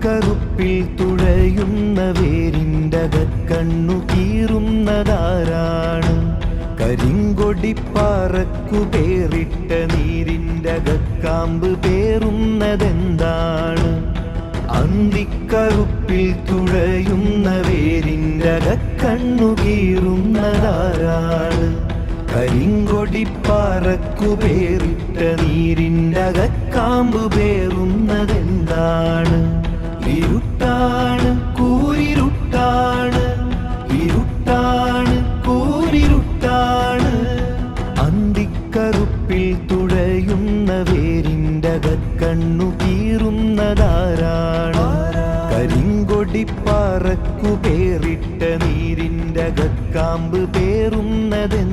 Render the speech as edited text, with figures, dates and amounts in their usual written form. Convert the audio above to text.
അന്തിക്കറുപ്പിൽ തുഴയുന്ന വേരിൻ്റകക്കണ്ണു കീറുന്നതാരാണ്? കരിങ്കൊടിപ്പാറക്കു പേറിട്ട നീരിൻ്റകക്കാമ്പ് പേറുന്നതെന്താണ്? അന്തിക്കറുപ്പിൽ തുഴയുന്ന വേരിൻ്റകക്കണ്ണു കീറുന്നതാരാണ്? കരിങ്കൊടിപ്പാറക്കു പേറിട്ട നീരിൻ്റകക്കാമ്പ് പേറുന്നതെന്താണ്? ഇരുട്ടാണ് കൂരിരുട്ടാണ്, ഇരുട്ടാണ് കൂരിരുട്ടാണ്. അന്തിക്കറുപ്പിൽ തുഴയുന്ന വേരിൻ്റകക്കണ്ണു കീറുന്നതാരാണ്? കരിങ്കൊടിപ്പാറക്കു പേറിട്ട നീരിൻ്റകക്കാമ്പ് പേറുന്നതെന്താണ്?